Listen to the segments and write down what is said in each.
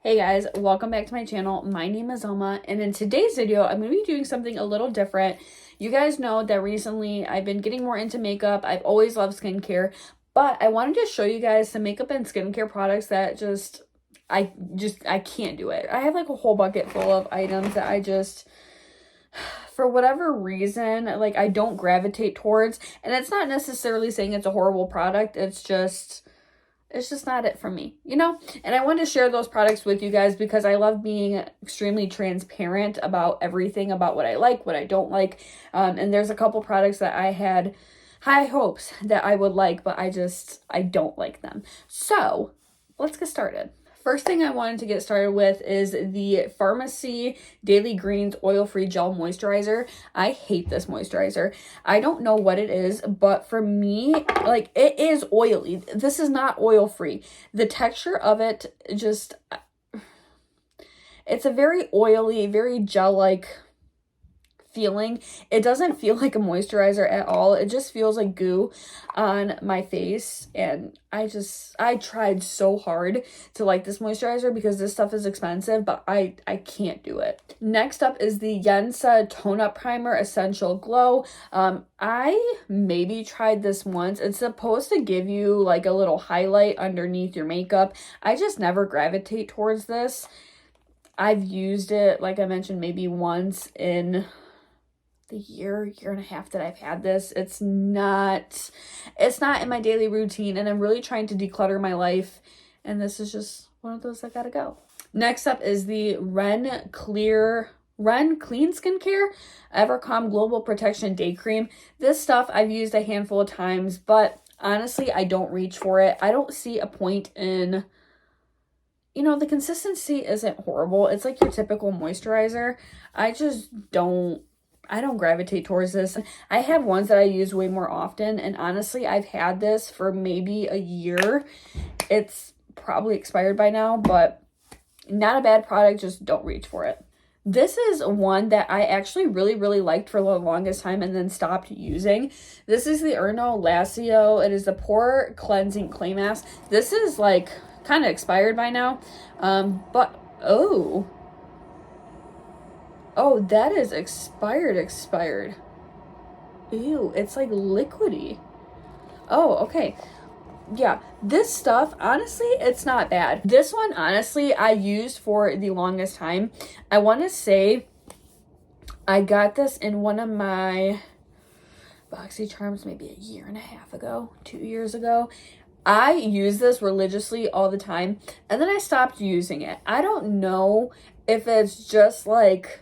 Hey guys, welcome back to my channel. My name is Alma, and in today's video, I'm going to be doing something a little different. You guys know that recently I've been getting more into makeup. I've always loved skincare, but I wanted to show you guys some makeup and skincare products that I can't do it. I have like a whole bucket full of items that for whatever reason, like I don't gravitate towards, and it's not necessarily saying it's a horrible product. It's just not it for me, you know? And I wanted to share those products with you guys because I love being extremely transparent about everything, about what I like, what I don't like. And there's a couple products that I had high hopes that I would like, but I don't like them. So let's get started. First thing I wanted to get started with is the Pharmacy Daily Greens Oil-Free Gel Moisturizer. I hate this moisturizer. I don't know what it is, but for me, like, it is oily. This is not oil-free. The texture of it it's a very oily, very gel-like feeling. It doesn't feel like a moisturizer at all. It just feels like goo on my face, and I tried so hard to like this moisturizer because this stuff is expensive, but I can't do it. Next up is the Yensa Tone Up Primer Essential Glow. I maybe tried this once. It's supposed to give you like a little highlight underneath your makeup. I just never gravitate towards this. I've used it, like I mentioned, maybe once in the year and a half that I've had this. It's not in my daily routine, and I'm really trying to declutter my life, and this is just one of those that gotta go. Next up is the Ren Clean Skincare Evercalm Global Protection Day Cream. This stuff I've used a handful of times, but honestly, I don't reach for it. I don't see a point in, the consistency isn't horrible. It's like your typical moisturizer. I don't gravitate towards this. I have ones that I use way more often, and honestly, I've had this for maybe a year. It's probably expired by now, but not a bad product, just don't reach for it. This is one that I actually really, really liked for the longest time and then stopped using. This is the Erno Lacio. It is the Pore Cleansing Clay Mask. This is like kind of expired by now, but oh, that is expired. Ew, it's like liquidy. Oh, okay. Yeah, this stuff, honestly, it's not bad. This one, honestly, I used for the longest time. I want to say I got this in one of my BoxyCharms maybe a year and a half ago, 2 years ago. I use this religiously all the time, and then I stopped using it. I don't know if it's just like,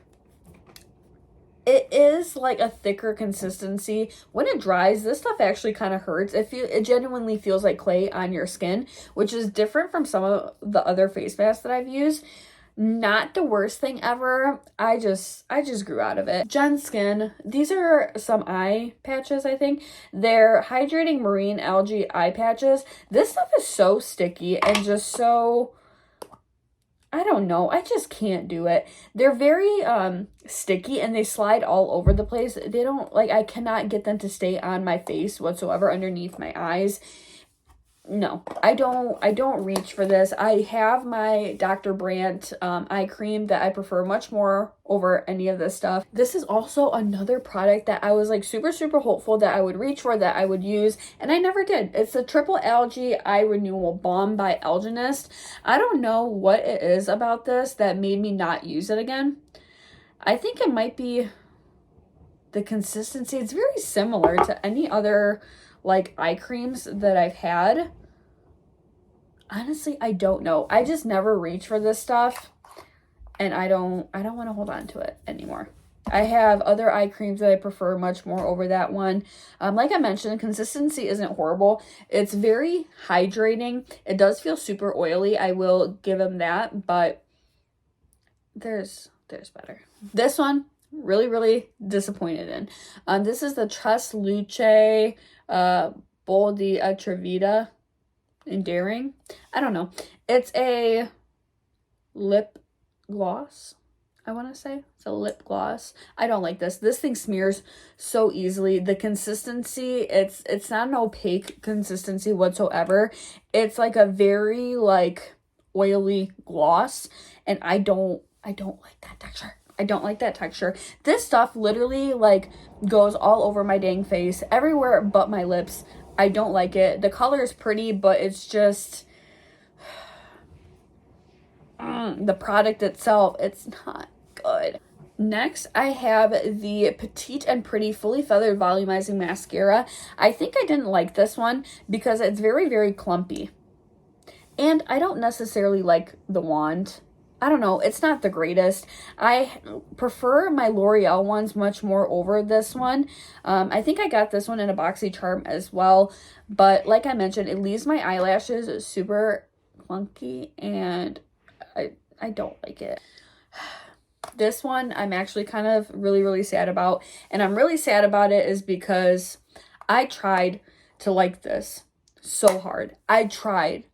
it is like a thicker consistency. When it dries, this stuff actually kind of hurts. It genuinely feels like clay on your skin, which is different from some of the other face masks that I've used. Not the worst thing ever. I just grew out of it. Gen Skin. These are some eye patches, I think. They're hydrating marine algae eye patches. This stuff is so sticky and just so, I don't know. I just can't do it. They're very sticky, and they slide all over the place. They don't, like, I cannot get them to stay on my face whatsoever underneath my eyes. No, I don't reach for this. I have my Dr. Brandt eye cream that I prefer much more over any of this stuff. This is also another product that I was like super, super hopeful that I would reach for, that I would use, and I never did. It's the Triple Algae Eye Renewal Balm by Algenist. I don't know what it is about this that made me not use it again. I think it might be the consistency. It's very similar to any other like eye creams that I've had. Honestly, I don't know. I just never reach for this stuff, and I don't want to hold on to it anymore. I have other eye creams that I prefer much more over that one. Like I mentioned, consistency isn't horrible. It's very hydrating. It does feel super oily. I will give them that, but there's better. This one, really, really disappointed in. This is the Tres Luce Bol di Atrevida Endearing. I don't know. It's a lip gloss, I want to say. It's a lip gloss. I don't like this. This thing smears so easily. The consistency, it's not an opaque consistency whatsoever. It's like a very like oily gloss, and I don't like that texture. I don't like that texture. This stuff literally like goes all over my dang face, everywhere but my lips. I don't like it. The color is pretty, but it's just the product itself, it's not good. Next, I have the Petite and Pretty Fully Feathered Volumizing Mascara. I think I didn't like this one because it's very, very clumpy. And I don't necessarily like the wand. I don't know, it's not the greatest. I prefer my L'Oreal ones much more over this one. I think I got this one in a boxy charm as well. But like I mentioned, it leaves my eyelashes super clunky and I don't like it. This one I'm actually kind of really, really sad about. And I'm really sad about it is because I tried to like this so hard. I tried.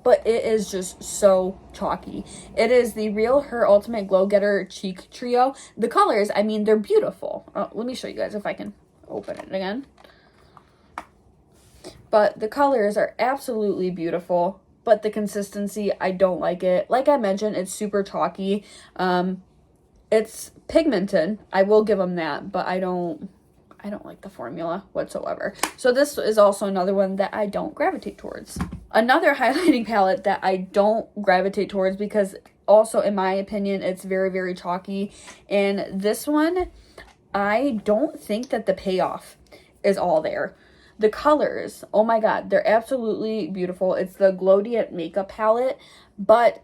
But it is just so chalky. It is the Real Her Ultimate Glow Getter Cheek Trio. The colors, I mean, they're beautiful. Let me show you guys if I can open it again. But the colors are absolutely beautiful. But the consistency, I don't like it. Like I mentioned, it's super chalky. It's pigmented. I will give them that. But I don't like the formula whatsoever. So this is also another one that I don't gravitate towards. Another highlighting palette that I don't gravitate towards because also in my opinion it's very, very chalky. And this one, I don't think that the payoff is all there. The colors, oh my god, they're absolutely beautiful. It's the Glowdiant Makeup Palette, but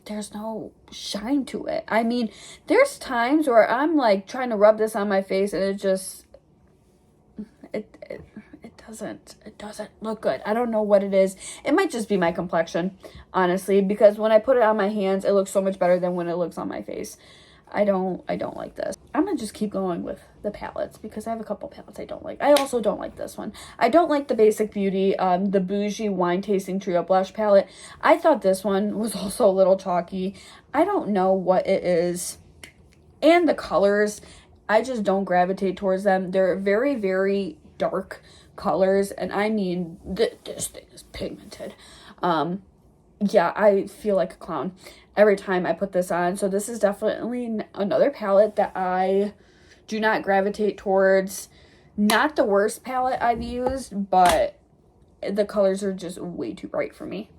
there's no shine to it. I mean, there's times where I'm like trying to rub this on my face and it just it doesn't look good. I don't know what it is. It might just be my complexion, honestly, because when I put it on my hands, it looks so much better than when it looks on my face. I don't like this. I'm gonna just keep going with the palettes because I have a couple palettes I don't like. I also don't like this one. I don't like the Basic Beauty, the Bougie Wine Tasting Trio Blush Palette. I thought this one was also a little chalky. I don't know what it is. And the colors, I just don't gravitate towards them. They're very, very dark colors, and I mean, this thing is pigmented. Yeah, I feel like a clown every time I put this on. So this is definitely another palette that I do not gravitate towards. Not the worst palette I've used, but the colors are just way too bright for me.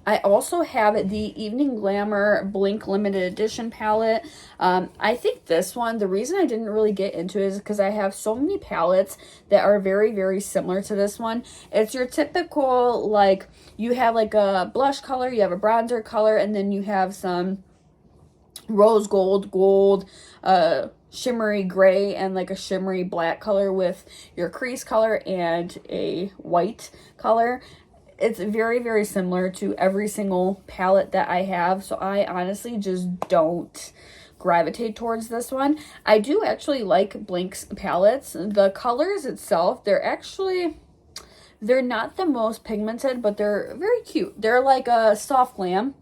I also have the Evening Glamour Blink Limited Edition palette. I think this one, the reason I didn't really get into it is because I have so many palettes that are very, very similar to this one. It's your typical, like, you have like a blush color, you have a bronzer color, and then you have some rose gold, shimmery gray, and like a shimmery black color with your crease color and a white color. It's very, very similar to every single palette that I have, so I honestly just don't gravitate towards this one. I do actually like Blink's palettes. The colors itself, they're not the most pigmented, but they're very cute. They're like a soft glam,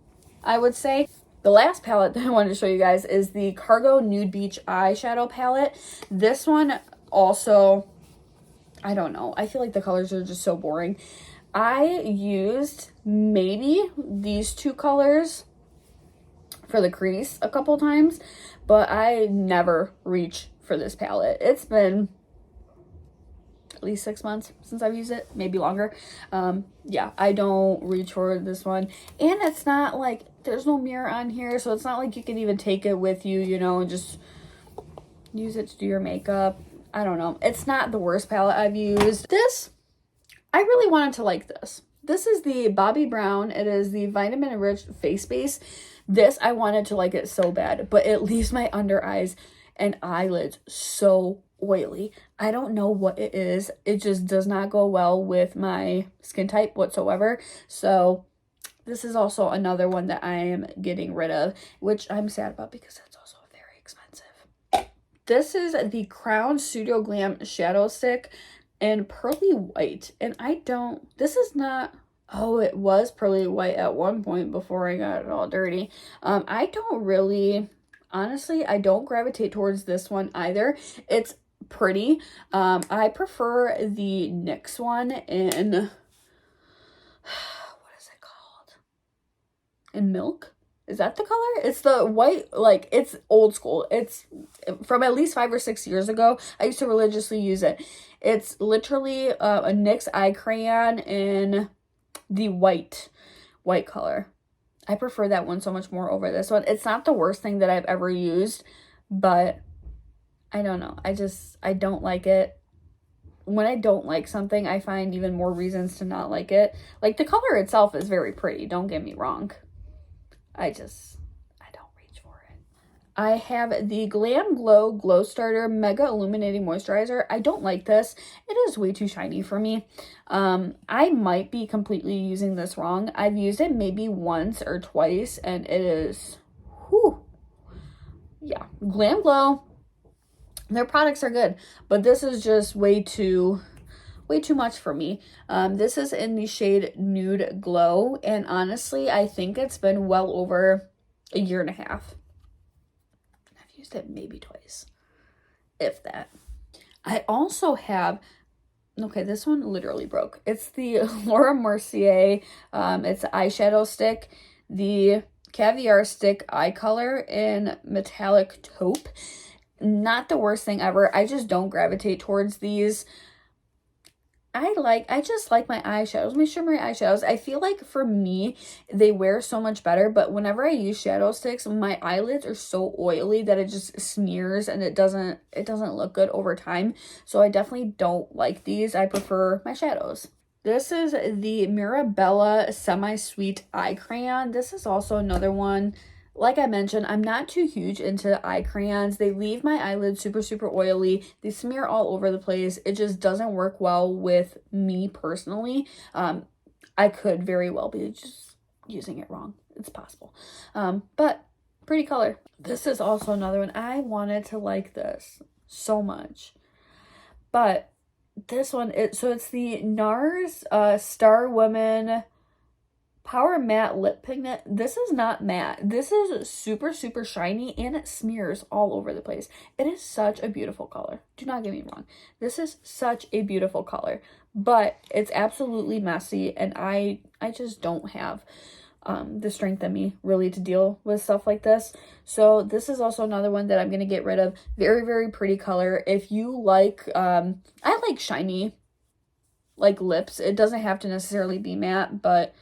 I would say. The last palette that I wanted to show you guys is the Cargo Nude Beach Eyeshadow Palette. This one also, I don't know. I feel like the colors are just so boring. I used maybe these two colors for the crease a couple times, but I never reach for this palette. It's been at least 6 months since I've used it, maybe longer. Yeah, I don't reach for this one. And it's not like, there's no mirror on here, so it's not like you can even take it with you, you know, and just use it to do your makeup. I don't know. It's not the worst palette I've used. This, I really wanted to like this. This is the Bobbi Brown. It is the Vitamin Enriched Face Base. This, I wanted to like it so bad, but it leaves my under eyes and eyelids so oily. I don't know what it is. It just does not go well with my skin type whatsoever. So this is also another one that I am getting rid of, which I'm sad about because it's also very expensive. This is the Crown Studio Glam Shadow Stick in Pearly White. And this is not, oh, it was Pearly White at one point before I got it all dirty. I don't really, honestly, I don't gravitate towards this one either. It's pretty. I prefer the NYX one in, what is it called? and milk. Is that the color? It's the white, like, it's old school. It's from at least 5 or 6 years ago. I used to religiously use it. It's literally a NYX eye crayon in the white color. I prefer that one so much more over this one. It's not the worst thing that I've ever used, but I don't know. I don't like it. When I don't like something, I find even more reasons to not like it. Like, the color itself is very pretty, don't get me wrong. I don't reach for it. I have the Glam Glow Glow Starter Mega Illuminating Moisturizer. I don't like this. It is way too shiny for me. I might be completely using this wrong. I've used it maybe once or twice, and it is, whew. Yeah, Glam Glow. Their products are good, but this is just way too much for me. This is in the shade Nude Glow, and honestly, I think it's been well over a year and a half. I've used it maybe twice, if that. I also have, okay, this one literally broke. It's the Laura Mercier, it's eyeshadow stick, the Caviar Stick Eye Color in Metallic Taupe. Not the worst thing ever. I just don't gravitate towards these. I just like my eyeshadows, my shimmery eyeshadows. I feel like for me, they wear so much better, but whenever I use shadow sticks, my eyelids are so oily that it just smears and it doesn't look good over time. So I definitely don't like these. I prefer my shadows. This is the Mirabella Semi-Sweet Eye Crayon. This is also another one. Like I mentioned, I'm not too huge into eye crayons. They leave my eyelids super, super oily. They smear all over the place. It just doesn't work well with me personally. I could very well be just using it wrong. It's possible. But pretty color. This is also another one. I wanted to like this so much. But this one, it's the NARS Star Woman Power Matte Lip Pigment. This is not matte. This is super, super shiny, and it smears all over the place. It is such a beautiful color. Do not get me wrong. This is such a beautiful color, but it's absolutely messy, and I just don't have the strength in me really to deal with stuff like this. So this is also another one that I'm going to get rid of. Very, very pretty color. If you like, I like shiny, like, lips. It doesn't have to necessarily be matte, but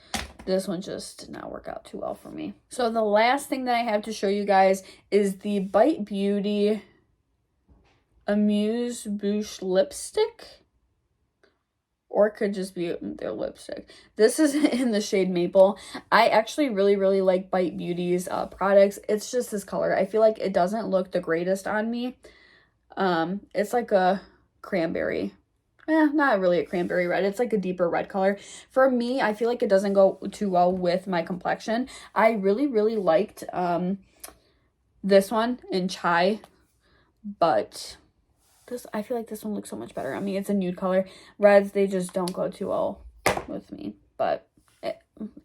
this one just did not work out too well for me. So the last thing that I have to show you guys is the Bite Beauty Amuse Bouche lipstick. Or it could just be their lipstick. This is in the shade Maple. I actually really, really like Bite Beauty's products. It's just this color. I feel like it doesn't look the greatest on me. It's like a cranberry. Not really a cranberry red. It's like a deeper red color. For me, I feel like it doesn't go too well with my complexion. I really, really liked this one in Chai, but I feel like this one looks so much better on me. It's a nude color. Reds, they just don't go too well with me, but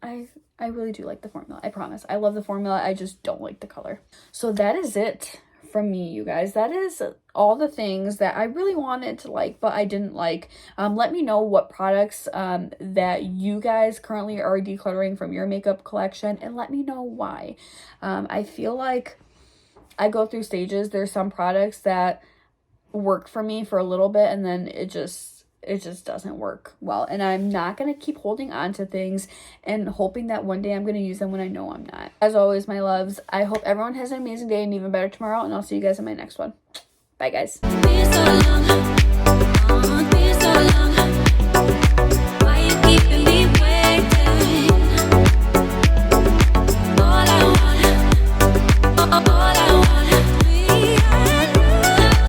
I really do like the formula. I promise. I love the formula. I just don't like the color. So that is it from me, you guys. That is all the things that I really wanted to like, but I didn't like. Let me know what products that you guys currently are decluttering from your makeup collection, and let me know why. I feel like I go through stages. There's some products that work for me for a little bit, and then it just doesn't work well, and I'm not going to keep holding on to things and hoping that one day I'm going to use them when I know I'm not. As always, my loves, I hope everyone has an amazing day and even better tomorrow, and I'll see you guys in my next one. Bye, guys.